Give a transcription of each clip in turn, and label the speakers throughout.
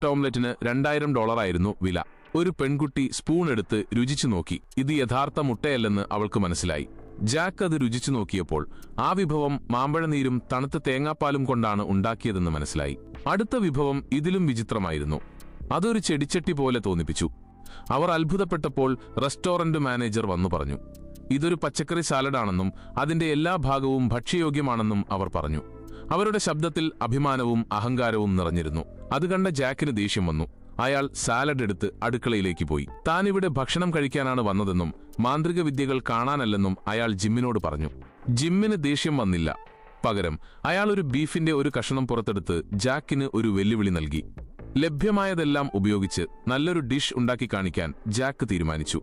Speaker 1: മുട്ട ഓംലെറ്റിന് $2000 വില. ഒരു പെൺകുട്ടി സ്പൂൺ എടുത്ത് രുചിച്ചു നോക്കി. ഇത് യഥാർത്ഥ മുട്ടയല്ലെന്ന് അവൾക്ക് മനസ്സിലായി. ജാക്ക് അത് രുചിച്ചു നോക്കിയപ്പോൾ ആ വിഭവം മാമ്പഴനീരും തണുത്ത തേങ്ങാപ്പാലും കൊണ്ടാണ് ഉണ്ടാക്കിയതെന്ന് മനസ്സിലായി. അടുത്ത വിഭവം ഇതിലും വിചിത്രമായിരുന്നു. അതൊരു ചെടിച്ചട്ടി പോലെ തോന്നിപ്പിച്ചു. അവർ അത്ഭുതപ്പെട്ടപ്പോൾ റെസ്റ്റോറന്റ് മാനേജർ വന്നു പറഞ്ഞു, ഇതൊരു പച്ചക്കറി സാലഡാണെന്നും അതിന്റെ എല്ലാ ഭാഗവും ഭക്ഷ്യയോഗ്യമാണെന്നും അവർ പറഞ്ഞു. അവരുടെ ശബ്ദത്തിൽ അഭിമാനവും അഹങ്കാരവും നിറഞ്ഞിരുന്നു. അത് കണ്ട ജാക്കിന് ദേഷ്യം വന്നു. അയാൾ സാലഡ് എടുത്ത് അടുക്കളയിലേക്ക് പോയി. താനിവിടെ ഭക്ഷണം കഴിക്കാനാണ് വന്നതെന്നും മാന്ത്രിക വിദ്യകൾ കാണാനല്ലെന്നും അയാൾ ജിമ്മിനോട് പറഞ്ഞു. ജിമ്മിന് ദേഷ്യം വന്നില്ല. പകരം അയാൾ ഒരു ബീഫിന്റെ ഒരു കഷണം പുറത്തെടുത്ത് ജാക്കിന് ഒരു വെല്ലുവിളി നൽകി. ലഭ്യമായതെല്ലാം ഉപയോഗിച്ച് നല്ലൊരു ഡിഷ് ഉണ്ടാക്കി കാണിക്കാൻ ജാക്ക് തീരുമാനിച്ചു.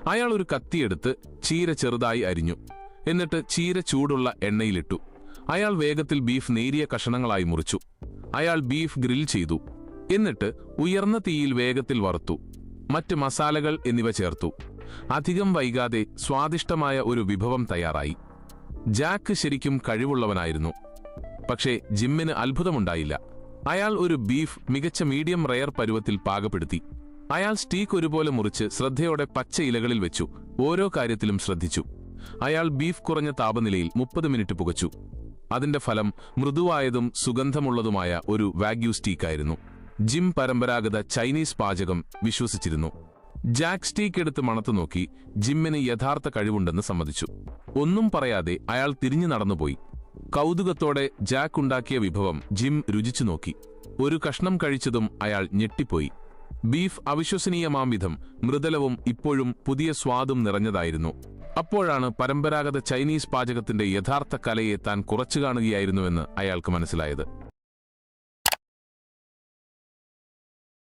Speaker 1: അയാൾ ഒരു കത്തിയെടുത്ത് ചീര ചെറുതായി അരിഞ്ഞു. എന്നിട്ട് ചീര ചൂടുള്ള എണ്ണയിലിട്ടു. അയാൾ വേഗത്തിൽ ബീഫ് നേരിയ കഷണങ്ങളായി മുറിച്ചു. അയാൾ ബീഫ് ഗ്രിൽ ചെയ്തു. എന്നിട്ട് ഉയർന്ന തീയിൽ വേഗത്തിൽ വറുത്തു. മറ്റ് മസാലകൾ എന്നിവ ചേർത്തു. അധികം വൈകാതെ സ്വാദിഷ്ടമായ ഒരു വിഭവം തയ്യാറായി. ജാക്ക് ശരിക്കും കഴിവുള്ളവനായിരുന്നു. പക്ഷേ ജിമ്മിന് അത്ഭുതമുണ്ടായില്ല. അയാൾ ഒരു ബീഫ് മികച്ച മീഡിയം റെയർ പരുവത്തിൽ പാകപ്പെടുത്തി. അയാൾ സ്റ്റീക്ക് ഒരുപോലെ മുറിച്ച് ശ്രദ്ധയോടെ പച്ച ഇലകളിൽ വെച്ചു. ഓരോ കാര്യത്തിലും ശ്രദ്ധിച്ചു. അയാൾ ബീഫ് കുറഞ്ഞ താപനിലയിൽ 30 മിനിറ്റ് പുകച്ചു. അതിന്റെ ഫലം മൃദുവായതും സുഗന്ധമുള്ളതുമായ ഒരു വാഗ്യൂ സ്റ്റീക്കായിരുന്നു. ജിം പരമ്പരാഗത ചൈനീസ് പാചകം വിശ്വസിച്ചിരുന്നു. ജാക്ക് സ്റ്റീക്ക് എടുത്ത് മണത്തു നോക്കി. ജിമ്മിന് യഥാർത്ഥ കഴിവുണ്ടെന്ന് സമ്മതിച്ചു. ഒന്നും പറയാതെ അയാൾ തിരിഞ്ഞു നടന്നുപോയി. കൗതുകത്തോടെ ജാക്ക് ഉണ്ടാക്കിയ വിഭവം ജിം രുചിച്ചു നോക്കി. ഒരു കഷ്ണം കഴിച്ചതും അയാൾ ഞെട്ടിപ്പോയി. ബീഫ് അവിശ്വസനീയമാം വിധം മൃദുലവും ഇപ്പോഴും പുതിയ സ്വാദും നിറഞ്ഞതായിരുന്നു. അപ്പോഴാണ് പരമ്പരാഗത ചൈനീസ് പാചകത്തിന്റെ യഥാർത്ഥ കലയെ താൻ കുറച്ചു കാണുകയായിരുന്നുവെന്ന് അയാൾക്ക് മനസ്സിലായത്.